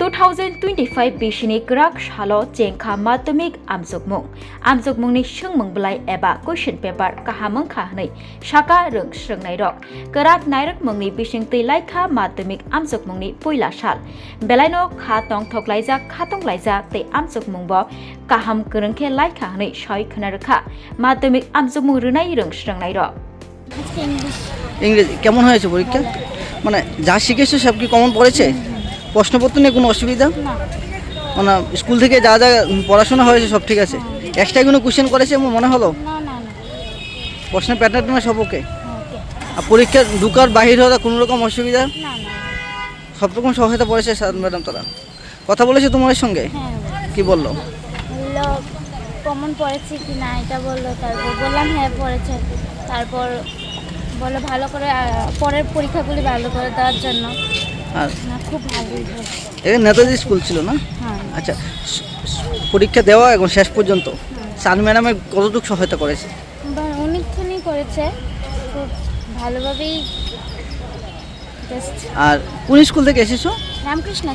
2025 बिसिनि ग्राक सालो जेंखा माध्यमिक आमजुगमुंनि सोंमोंबलाय एबा कुइसन पेपार काहामों खाहनै साका रों स्रोंनाय रक ग्राक नायरक मुंनि बिसिं तैलायखा माध्यमिक आमजुगमुंनि पुइला साल बेलायनो खातंग थकलायजा ते आमजुगमुंब काहाम गोरोंखे लायखा हनै सय खोनारखा माध्यमिक आमजुगमुं रोनाय रों स्रोंनाय रक ইংরেজি কেমন হয়েছে পরীক্ষা? মানে যা শিখেছো সব কি কমন পড়েছে? প্রশ্নপত্র নিয়ে কোনো অসুবিধা? মানে স্কুল থেকে যা যা পড়াশোনা হয়েছে সব ঠিক আছে? এক্সট্রা কোনো কোশ্চেন করেছে এমন মনে হলো? প্রশ্নের প্যাটার্ন সব ওকে? আর পরীক্ষা ঢুকার বাহির হওয়ার কোনো রকম অসুবিধা? সব রকম সহায়তা পড়েছে স্যার ম্যাডাম তারা? কথা বলেছে তোমার সঙ্গে? কি বললো? কমন পড়েছে কি না এটা বললো, তারপর বললাম হ্যাঁ পড়েছে, তারপর বললো ভালো করে পরের পরীক্ষাগুলি ভালো করে দেওয়ার জন্য। আর না খুব ভালোই হয়েছে। এটা নেতাজি স্কুল ছিল না? হ্যাঁ। আচ্ছা, পরীক্ষা দেওয়া এবং শেষ পর্যন্ত স্যার ম্যাডামে কতটুকু সহায়তা করেছে? অনেকখানি করেছে, খুব ভালোভাবেই। আর কোন স্কুল থেকে এসেছো? রামকৃষ্ণ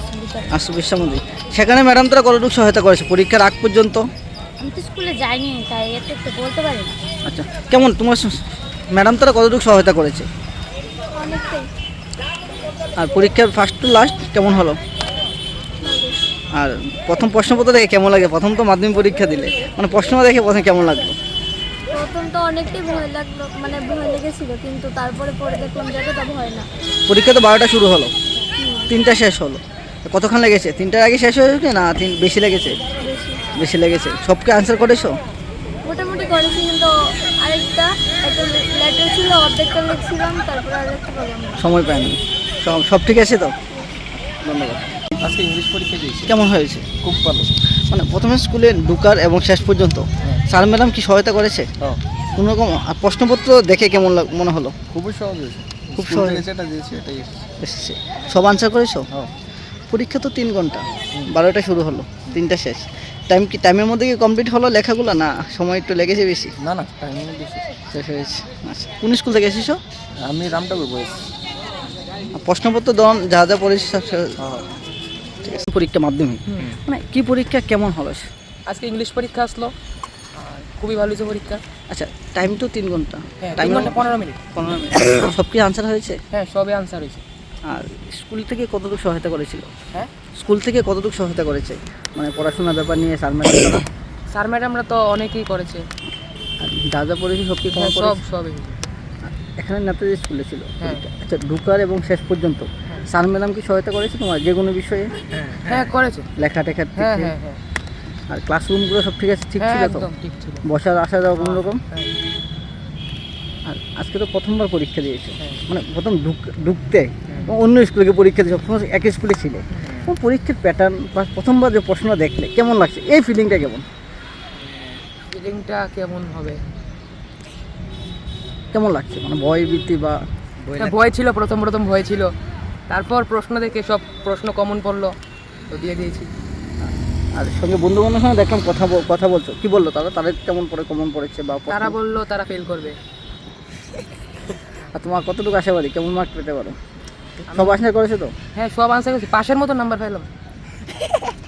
বিশ্বমন্দির। সেখানে ম্যাডাম তারা কতটুকু সহায়তা করেছে পরীক্ষার আগ পর্যন্ত? আমি তো স্কুলে যাইনি, তাই এত তো বলতে পারি না। আচ্ছা, কেমন তোমার ম্যাডাম তারা কতটুকু সহায়তা করেছে? অনেকটাই। আর পরীক্ষার ফার্স্ট টু লাস্ট কেমন হলো? আর প্রথম প্রশ্নপত্র দেখে কেমন লাগে? প্রথম তো মাধ্যমিক পরীক্ষা দিলে, মানে প্রশ্ন দেখে প্রথমে কেমন লাগলো? প্রথম তো অনেকটাই ভয় লাগলো, মানে ভয় লেগেছিল, কিন্তু তারপরে পরে দেখলাম যতটা ভয় না। পরীক্ষা তো 12টা শুরু হলো, 3টা শেষ হলো, কতক্ষণ লেগেছে? 3টার আগে শেষ হয়েছে না বেশি লেগেছে? বেশি লেগেছে। সবকে আনসার করেছো? মোটামুটি করেছি, কিন্তু আরেকটা একটা লেটার ছিল, অর্ধেকটা লিখছিলাম, তারপর আরেকটা পেলাম না। সময় পাইনি। সব ঠিক আছে তো? ধন্যবাদ। আজকে ইংলিশ পরীক্ষা দিয়েছি। কেমন হয়েছে? খুব ভালো। মানে প্রথমে স্কুলে ঢুকার এবং শেষ পর্যন্ত স্যার ম্যাডাম কি সহায়তা করেছে? কোনো রকম? আর প্রশ্নপত্র দেখে কেমন মনে হলো? খুবই সহজ হয়েছে। খুব সহজ যেটা দিয়েছি এটাই এসেছে। সব আনসার করেছো? পরীক্ষা তো 3 ঘন্টা, 12টা শুরু হলো, 3টা শেষ। টাইমের মধ্যে কি কমপ্লিট হলো লেখাগুলো, না সময় একটু লেগেছে বেশি? না টাইমের মধ্যে শেষ হয়েছে। আচ্ছা, কোন স্কুল থেকে এসেছো? আমি রামটাপুর বয়স। প্রশ্নপত্র যা যা পড়েছি সব ঠিক আছে। পরীক্ষা মাধ্যমিক, মানে কি পরীক্ষা কেমন হলো? আজকে ইংলিশ পরীক্ষা আসলো, খুবই ভালো হয়েছে পরীক্ষা। আচ্ছা, টাইম তো 3 ঘন্টা। Time 15 minute. 15 মিনিট। সব কি আনসার হয়েছে? হ্যাঁ, সবই আনসার হয়েছে। আর স্কুল থেকে কতটুকু সহায়তা করেছিল? হ্যাঁ, স্কুল থেকে কতটুকু সহায়তা করেছে, মানে পড়াশোনার ব্যাপার নিয়ে স্যার ম্যাডাম? স্যার ম্যাডামরা তো অনেকেই করেছে। যা যা পড়েছি সব কি কমন সব পড়েছে? সবই। এখানে নেতাজি স্কুলে ছিল। হ্যাঁ। আচ্ছা, ঢুকার এবং শেষ পর্যন্ত স্যার ম্যাডাম কি সহায়তা করেছে তোমার যে কোনো বিষয়ে? হ্যাঁ করেছে। লেখা টেখা? হ্যাঁ হ্যাঁ হ্যাঁ। আর ক্লাসরুমগুলো সব ঠিক আছে? ঠিক ছিল তো? একদম ঠিক ছিল। বসার আসা যাওয়া কোনো রকম? হ্যাঁ। আর আজকে তো প্রথমবার পরীক্ষা দিয়েছে, হ্যাঁ। মানে প্রথম ঢুকতে অন্য স্কুলে পরীক্ষা দিয়ে সবসময় এক স্কুলে ছিলে, পরীক্ষার প্যাটার্ন বা প্রথমবার যে প্রশ্ন দেখলে কেমন লাগছে, এই ফিলিংটা কেমন? ফিলিংটা কেমন হবে? কেমন লাগছে, মানে ভয় ভীতি বা? ভয় ছিল, প্রথম ভয় ছিল, তারপর প্রশ্ন দেখে সব প্রশ্ন কমন পড়লো, তো দিয়ে দিয়েছি। আর সঙ্গে বন্ধু বান্ধবের সঙ্গে দেখলাম কথা বলছো, কি বললো তাদের কেমন কমন পড়েছে বা? তারা বললো তারা ফেল করবে। আর তোমার কতটুকু আশাবাদী কেমন মার্ক পেতে পারো? সব আশা করেছো তো? হ্যাঁ, সব আনসার করেছি, পাশের মতো নাম্বার পেলাম।